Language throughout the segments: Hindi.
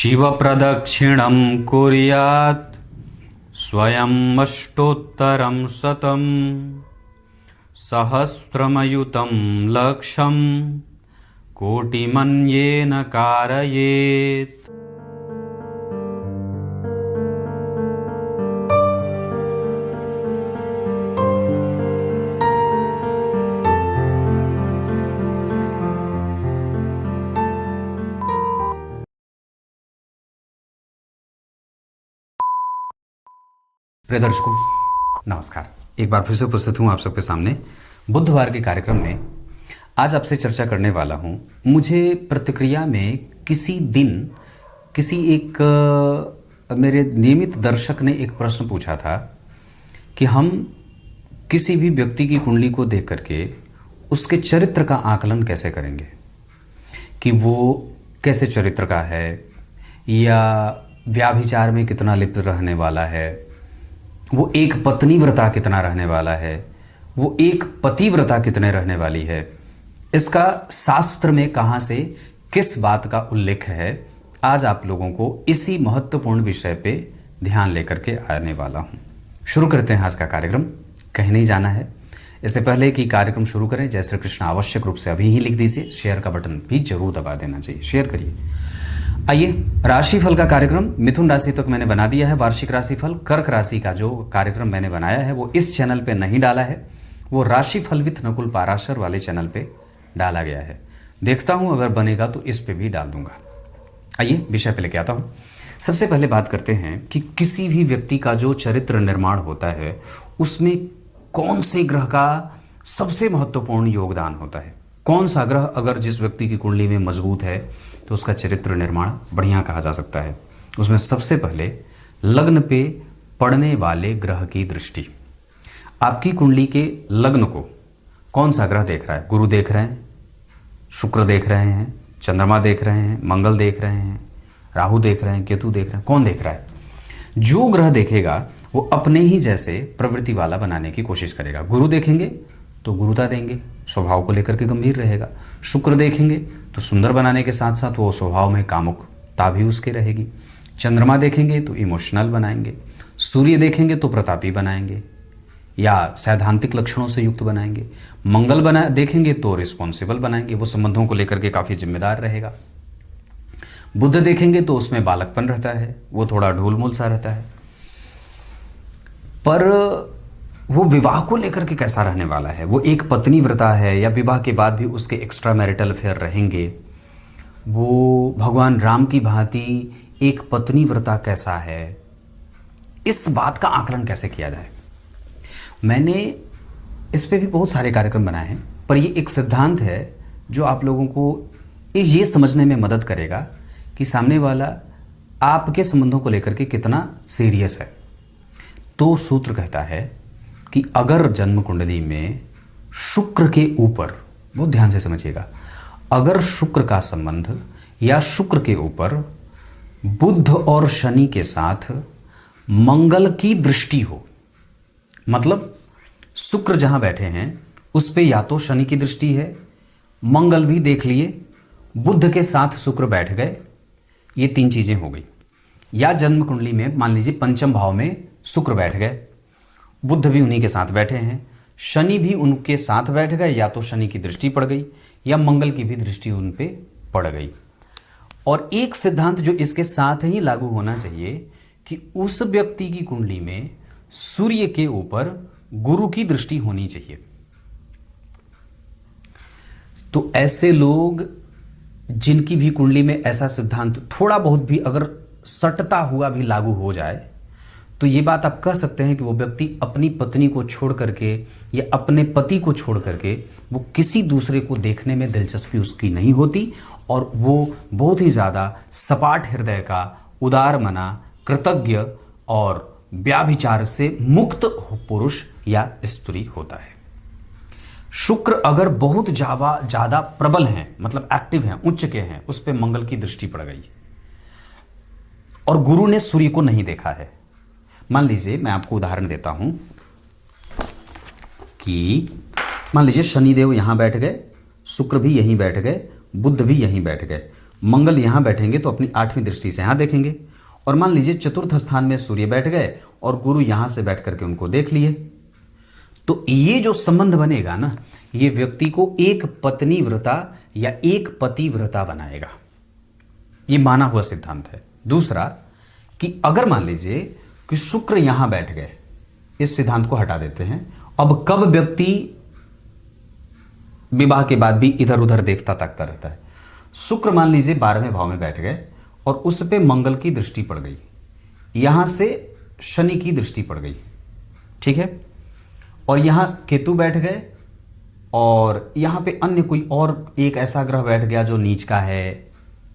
शिवप्रदक्षिणं कुर्यात् स्वयम् अष्टोत्तरं शतं सहस्रमयुतं लक्षं कोटिमन्येन कारयेत्। प्रिय दर्शकों नमस्कार, एक बार फिर से उपस्थित हूँ आप सबके सामने बुधवार के कार्यक्रम में। आज आपसे चर्चा करने वाला हूँ। मुझे प्रतिक्रिया में किसी दिन किसी एक मेरे नियमित दर्शक ने एक प्रश्न पूछा था कि हम किसी भी व्यक्ति की कुंडली को देख करके उसके चरित्र का आकलन कैसे करेंगे, कि वो कैसे चरित्र का है, या व्याभिचार में कितना लिप्त रहने वाला है, वो एक पत्नीव्रता कितना रहने वाला है, वो एक पतिव्रता कितने रहने वाली है। इसका शास्त्र में कहाँ से किस बात का उल्लेख है, आज आप लोगों को इसी महत्वपूर्ण विषय पे ध्यान लेकर के आने वाला हूँ। शुरू करते हैं आज का कार्यक्रम। कहीं नहीं जाना है। इससे पहले कि कार्यक्रम शुरू करें, जय श्री कृष्ण आवश्यक रूप से अभी ही लिख दीजिए। शेयर का बटन भी जरूर दबा देना चाहिए, शेयर करिए। आइए, राशिफल का कार्यक्रम मिथुन राशि तक मैंने बना दिया है। वार्षिक राशिफल कर्क राशि का जो कार्यक्रम मैंने बनाया है वो इस चैनल पे नहीं डाला है, वो राशिफल विथ नकुल पाराशर वाले चैनल पे डाला गया है। देखता हूं अगर बनेगा तो इस पे भी डाल दूंगा। आइए विषय पे लेके आता हूं। सबसे पहले बात करते हैं कि किसी भी व्यक्ति का जो चरित्र निर्माण होता है उसमें कौन से ग्रह का सबसे महत्वपूर्ण योगदान होता है। कौन सा ग्रह अगर जिस व्यक्ति की कुंडली में मजबूत है तो उसका चरित्र निर्माण बढ़िया कहा जा सकता है। उसमें सबसे पहले लग्न पे पड़ने वाले ग्रह की दृष्टि। आपकी कुंडली के लग्न को कौन सा ग्रह देख रहा है? गुरु देख रहे हैं, शुक्र देख रहे हैं, चंद्रमा देख रहे हैं, मंगल देख रहे हैं, राहु देख रहे हैं, केतु देख रहे हैं, कौन देख रहा है? जो ग्रह देखेगा वो अपने ही जैसे प्रवृत्ति वाला बनाने की कोशिश करेगा। गुरु देखेंगे तो गुरुता देंगे, स्वभाव को लेकर के गंभीर रहेगा। शुक्र देखेंगे तो सुंदर बनाने के साथ साथ वो स्वभाव में कामुकता भी उसके रहेगी। चंद्रमा देखेंगे तो इमोशनल बनाएंगे। सूर्य देखेंगे तो प्रतापी बनाएंगे या सैद्धांतिक लक्षणों से युक्त बनाएंगे। मंगल देखेंगे तो रिस्पॉन्सिबल बनाएंगे, वो संबंधों को लेकर के काफ़ी जिम्मेदार रहेगा। बुध देखेंगे तो उसमें बालकपन रहता है, वो थोड़ा ढूलमूल सा रहता है। पर वो विवाह को लेकर के कैसा रहने वाला है? वो एक पत्नी व्रता है या विवाह के बाद भी उसके एक्स्ट्रा मैरिटल अफेयर रहेंगे? वो भगवान राम की भांति एक पत्नी व्रता कैसा है? इस बात का आकलन कैसे किया जाए? मैंने इस पे भी बहुत सारे कार्यक्रम बनाए हैं, पर ये एक सिद्धांत है जो आप लोगों को ये समझने में मदद करेगा कि सामने वाला आपके संबंधों को लेकर के कितना सीरियस है। तो सूत्र कहता है कि अगर जन्म कुंडली में शुक्र के ऊपर, बहुत ध्यान से समझिएगा, अगर शुक्र का संबंध या शुक्र के ऊपर बुध और शनि के साथ मंगल की दृष्टि हो, मतलब शुक्र जहां बैठे हैं उस पे या तो शनि की दृष्टि है, मंगल भी देख लिए, बुध के साथ शुक्र बैठ गए, ये तीन चीजें हो गई। या जन्म कुंडली में मान लीजिए पंचम भाव में शुक्र बैठ गए, बुध भी उन्हीं के साथ बैठे हैं, शनि भी उनके साथ बैठ गए, या तो शनि की दृष्टि पड़ गई या मंगल की भी दृष्टि उन पे पड़ गई। और एक सिद्धांत जो इसके साथ ही लागू होना चाहिए कि उस व्यक्ति की कुंडली में सूर्य के ऊपर गुरु की दृष्टि होनी चाहिए। तो ऐसे लोग जिनकी भी कुंडली में ऐसा सिद्धांत थोड़ा बहुत भी अगर सटता हुआ भी लागू हो जाए तो ये बात आप कह सकते हैं कि वो व्यक्ति अपनी पत्नी को छोड़ करके या अपने पति को छोड़ करके वो किसी दूसरे को देखने में दिलचस्पी उसकी नहीं होती, और वो बहुत ही ज़्यादा सपाट हृदय का, उदार मना, कृतज्ञ और व्याभिचार से मुक्त पुरुष या स्त्री होता है। शुक्र अगर बहुत ज़्यादा प्रबल हैं, मतलब एक्टिव हैं, उच्च के हैं, उस पर मंगल की दृष्टि पड़ गई और गुरु ने सूर्य को नहीं देखा है। मान लीजिए मैं आपको उदाहरण देता हूं कि मान लीजिए शनिदेव यहां बैठ गए, शुक्र भी यहीं बैठ गए, बुध भी यहीं बैठ गए, मंगल यहाँ बैठेंगे तो अपनी 8वीं दृष्टि से यहाँ देखेंगे, और मान लीजिए चतुर्थ स्थान में सूर्य बैठ गए और गुरु यहाँ से बैठ करके उनको देख लिए, तो ये जो संबंध बनेगा ना, ये व्यक्ति को एक पत्नी व्रता या एक पति व्रता बनाएगा। ये माना हुआ सिद्धांत है। दूसरा कि अगर मान लीजिए कि शुक्र यहां बैठ गए, इस सिद्धांत को हटा देते हैं। अब कब व्यक्ति विवाह के बाद भी इधर उधर देखता ताकता रहता है? शुक्र मान लीजिए 12वें भाव में बैठ गए और उस पे मंगल की दृष्टि पड़ गई, यहां से शनि की दृष्टि पड़ गई, ठीक है, और यहां केतु बैठ गए और यहां पे अन्य कोई और एक ऐसा ग्रह बैठ गया जो नीच का है,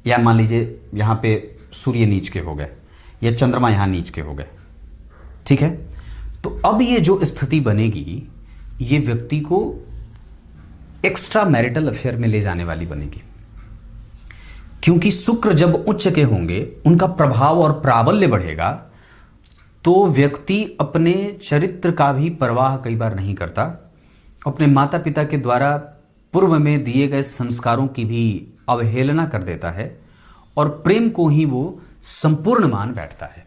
या मान लीजिए यहां पे सूर्य नीच के हो गए या चंद्रमा यहां नीच के हो गए, ठीक है। तो अब ये जो स्थिति बनेगी, ये व्यक्ति को एक्स्ट्रा मैरिटल अफेयर में ले जाने वाली बनेगी, क्योंकि शुक्र जब उच्च के होंगे, उनका प्रभाव और प्राबल्य बढ़ेगा, तो व्यक्ति अपने चरित्र का भी परवाह कई बार नहीं करता, अपने माता पिता के द्वारा पूर्व में दिए गए संस्कारों की भी अवहेलना कर देता है और प्रेम को ही वो संपूर्ण मान बैठता है।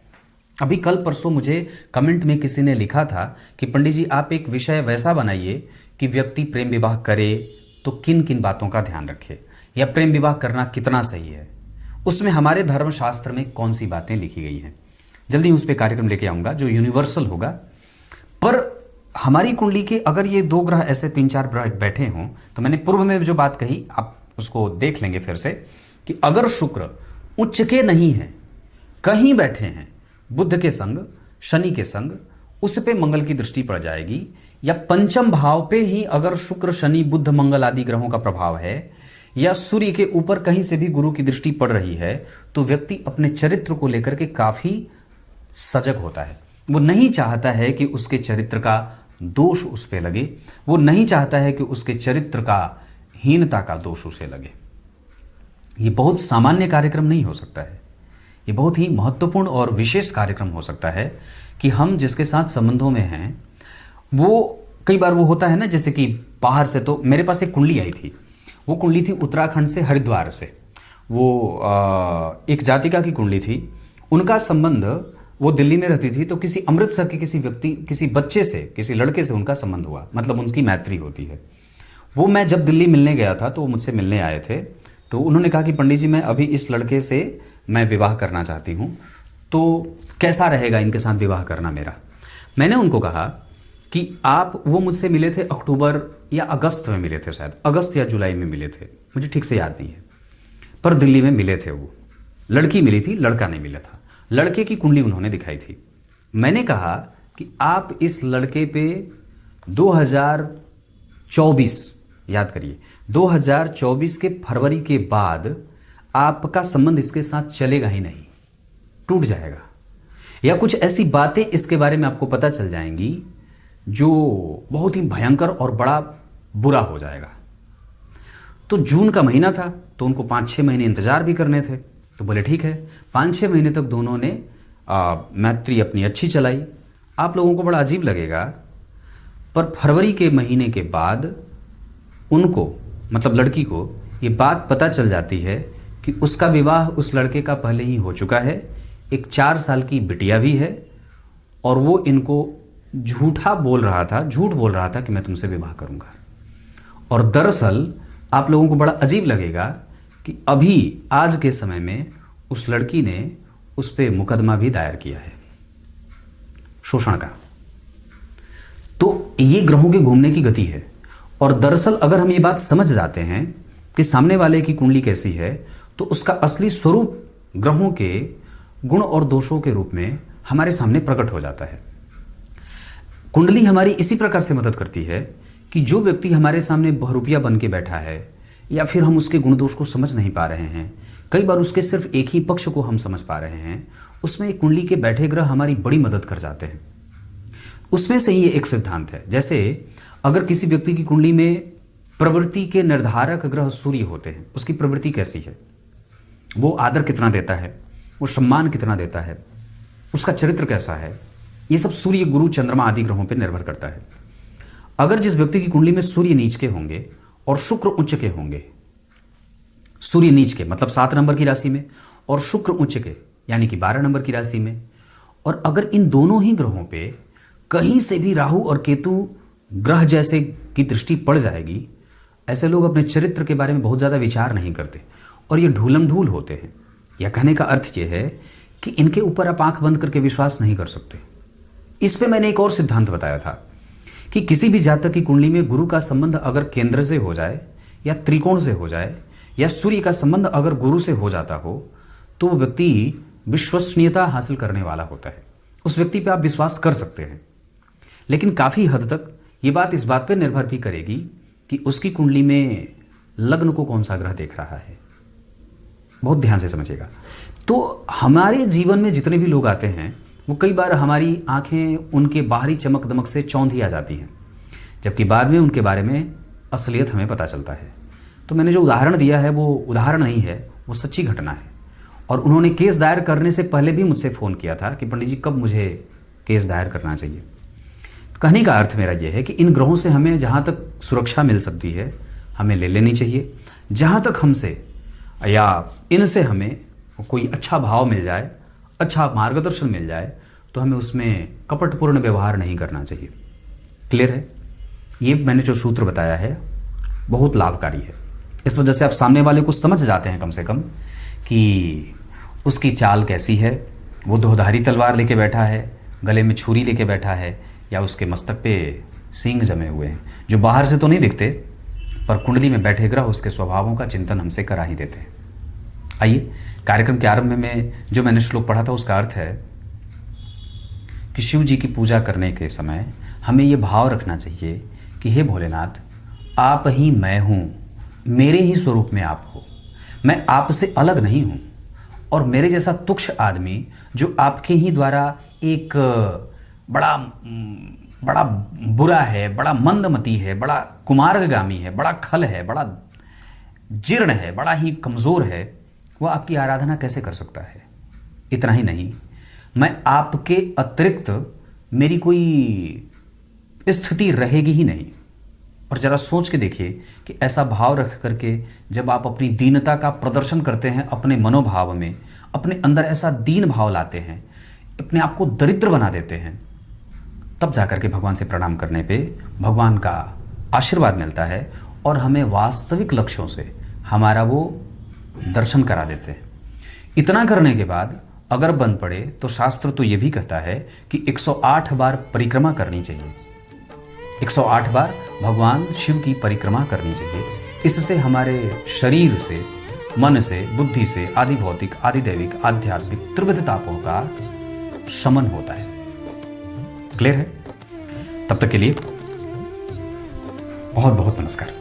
अभी कल परसों मुझे कमेंट में किसी ने लिखा था कि पंडित जी आप एक विषय वैसा बनाइए कि व्यक्ति प्रेम विवाह करे तो किन किन बातों का ध्यान रखे, या प्रेम विवाह करना कितना सही है, उसमें हमारे धर्मशास्त्र में कौन सी बातें लिखी गई हैं। जल्दी उस पर कार्यक्रम लेके आऊँगा जो यूनिवर्सल होगा। पर हमारी कुंडली के अगर ये 2 ग्रह ऐसे 3-4 ग्रह बैठे हों, तो मैंने पूर्व में जो बात कही आप उसको देख लेंगे फिर से, कि अगर शुक्र उच्च के नहीं है, कहीं बैठे हैं, बुध के संग, शनि के संग, उस पे मंगल की दृष्टि पड़ जाएगी, या पंचम भाव पे ही अगर शुक्र शनि बुध मंगल आदि ग्रहों का प्रभाव है, या सूर्य के ऊपर कहीं से भी गुरु की दृष्टि पड़ रही है, तो व्यक्ति अपने चरित्र को लेकर के काफी सजग होता है। वो नहीं चाहता है कि उसके चरित्र का दोष उस पे लगे, वो नहीं चाहता है कि उसके चरित्र का हीनता का दोष उसे लगे। ये बहुत सामान्य कार्यक्रम नहीं हो सकता है, ये बहुत ही महत्वपूर्ण और विशेष कार्यक्रम हो सकता है कि हम जिसके साथ संबंधों में हैं, वो कई बार वो होता है ना, जैसे कि बाहर से, तो मेरे पास एक कुंडली आई थी, वो कुंडली थी उत्तराखंड से, हरिद्वार से, वो एक जातिका की कुंडली थी। उनका संबंध, वो दिल्ली में रहती थी, तो किसी अमृतसर के किसी व्यक्ति, किसी बच्चे से, किसी लड़के से उनका संबंध हुआ, मतलब उनकी मैत्री होती है। वो मैं जब दिल्ली मिलने गया था तो वो मुझसे मिलने आए थे, तो उन्होंने कहा कि पंडित जी मैं अभी इस लड़के से मैं विवाह करना चाहती हूँ, तो कैसा रहेगा इनके साथ विवाह करना मेरा। मैंने उनको कहा कि आप, वो मुझसे मिले थे अक्टूबर या अगस्त में मिले थे, शायद अगस्त या जुलाई में मिले थे, मुझे ठीक से याद नहीं है, पर दिल्ली में मिले थे। वो लड़की मिली थी, लड़का नहीं मिला था। लड़के की कुंडली उन्होंने दिखाई थी। मैंने कहा कि आप इस लड़के पे 2024, याद करिए, 2024 के फरवरी के बाद आपका संबंध इसके साथ चलेगा ही नहीं, टूट जाएगा, या कुछ ऐसी बातें इसके बारे में आपको पता चल जाएंगी जो बहुत ही भयंकर और बड़ा बुरा हो जाएगा। तो जून का महीना था, तो उनको 5-6 महीने इंतजार भी करने थे, तो बोले ठीक है। 5-6 महीने तक दोनों ने मैत्री अपनी अच्छी चलाई। आप लोगों को बड़ा अजीब लगेगा, पर फरवरी के महीने के बाद उनको, मतलब लड़की को, ये बात पता चल जाती है कि उसका विवाह उस लड़के का पहले ही हो चुका है, एक 4 साल की बिटिया भी है, और वो इनको झूठ बोल रहा था कि मैं तुमसे विवाह करूंगा। और दरअसल आप लोगों को बड़ा अजीब लगेगा कि अभी आज के समय में उस लड़की ने उस पर मुकदमा भी दायर किया है, शोषण का। तो ये ग्रहों के घूमने की गति है। और दरअसल अगर हम ये बात समझ जाते हैं कि सामने वाले की कुंडली कैसी है, तो उसका असली स्वरूप ग्रहों के गुण और दोषों के रूप में हमारे सामने प्रकट हो जाता है। कुंडली हमारी इसी प्रकार से मदद करती है कि जो व्यक्ति हमारे सामने बहरूपिया बन के बैठा है, या फिर हम उसके गुण दोष को समझ नहीं पा रहे हैं, कई बार उसके सिर्फ एक ही पक्ष को हम समझ पा रहे हैं, उसमें एक कुंडली के बैठे ग्रह हमारी बड़ी मदद कर जाते हैं। उसमें से ही एक सिद्धांत है, जैसे अगर किसी व्यक्ति की कुंडली में प्रवृत्ति के निर्धारक ग्रह सूर्य होते हैं, उसकी प्रवृत्ति कैसी है, वो आदर कितना देता है, वो सम्मान कितना देता है, उसका चरित्र कैसा है, ये सब सूर्य, गुरु, चंद्रमा आदि ग्रहों पर निर्भर करता है। अगर जिस व्यक्ति की कुंडली में सूर्य नीच के होंगे और शुक्र उच्च के होंगे, सूर्य नीच के मतलब 7 नंबर की राशि में, और शुक्र उच्च के यानी कि 12 नंबर की राशि में। और अगर इन दोनों ही ग्रहों पे कहीं से भी राहु और केतु ग्रह जैसे की दृष्टि पड़ जाएगी, ऐसे लोग अपने चरित्र के बारे में बहुत ज़्यादा विचार नहीं करते और ये ढूलम ढूल होते हैं। यह कहने का अर्थ ये है कि इनके ऊपर आप आंख बंद करके विश्वास नहीं कर सकते। इस पे मैंने एक और सिद्धांत बताया था कि किसी भी जातक की कुंडली में गुरु का संबंध अगर केंद्र से हो जाए या त्रिकोण से हो जाए या सूर्य का संबंध अगर गुरु से हो जाता हो, तो वो व्यक्ति विश्वसनीयता हासिल करने वाला होता है। उस व्यक्ति पे आप विश्वास कर सकते हैं। लेकिन काफ़ी हद तक ये बात इस बात पे निर्भर भी करेगी कि उसकी कुंडली में लग्न को कौन सा ग्रह देख रहा है। बहुत ध्यान से समझिएगा। तो हमारे जीवन में जितने भी लोग आते हैं वो कई बार हमारी आंखें उनके बाहरी चमक दमक से चौंधी आ जाती हैं, जबकि बाद में उनके बारे में असलियत हमें पता चलता है। तो मैंने जो उदाहरण दिया है वो उदाहरण नहीं है, वो सच्ची घटना है। और उन्होंने केस दायर करने से पहले भी मुझसे फ़ोन किया था कि पंडित जी कब मुझे केस दायर करना चाहिए। कहने का अर्थ मेरा ये है कि इन ग्रहों से हमें जहाँ तक सुरक्षा मिल सकती है हमें ले लेनी चाहिए। जहाँ तक हमसे या इनसे हमें कोई अच्छा भाव मिल जाए, अच्छा मार्गदर्शन मिल जाए, तो हमें उसमें कपटपूर्ण व्यवहार नहीं करना चाहिए। क्लियर है? ये मैंने जो सूत्र बताया है बहुत लाभकारी है। इस वजह से आप सामने वाले को समझ जाते हैं कम से कम कि उसकी चाल कैसी है। वो दोधारी तलवार लेके बैठा है, गले में छुरी लेके बैठा है, या उसके मस्तक पे सींग जमे हुए हैं जो बाहर से तो नहीं दिखते, पर कुंडली में बैठे ग्रह उसके स्वभावों का चिंतन हमसे करा ही देते हैं। आइए, कार्यक्रम के आरंभ में जो मैंने श्लोक पढ़ा था उसका अर्थ है कि शिव जी की पूजा करने के समय हमें ये भाव रखना चाहिए कि हे भोलेनाथ, आप ही मैं हूँ, मेरे ही स्वरूप में आप हो, मैं आपसे अलग नहीं हूँ। और मेरे जैसा तुच्छ आदमी जो आपके ही द्वारा एक बड़ा बुरा है, बड़ा मंदमती है, बड़ा कुमार्गगामी है, बड़ा खल है, बड़ा जीर्ण है, बड़ा ही कमज़ोर है, वह आपकी आराधना कैसे कर सकता है। इतना ही नहीं, मैं आपके अतिरिक्त मेरी कोई स्थिति रहेगी ही नहीं। और ज़रा सोच के देखिए कि ऐसा भाव रख करके जब आप अपनी दीनता का प्रदर्शन करते हैं, अपने मनोभाव में अपने अंदर ऐसा दीन भाव लाते हैं, अपने आप को दरिद्र बना देते हैं, तब जाकर के भगवान से प्रणाम करने पे भगवान का आशीर्वाद मिलता है और हमें वास्तविक लक्ष्यों से हमारा वो दर्शन करा देते हैं। इतना करने के बाद अगर बन पड़े तो शास्त्र तो ये भी कहता है कि 108 बार परिक्रमा करनी चाहिए। 108 बार भगवान शिव की परिक्रमा करनी चाहिए। इससे हमारे शरीर से, मन से, बुद्धि से आदि भौतिक, आदि दैविक, आध्यात्मिक त्रिविध तापों का शमन होता है। क्लियर है? तब तक के लिए बहुत बहुत नमस्कार।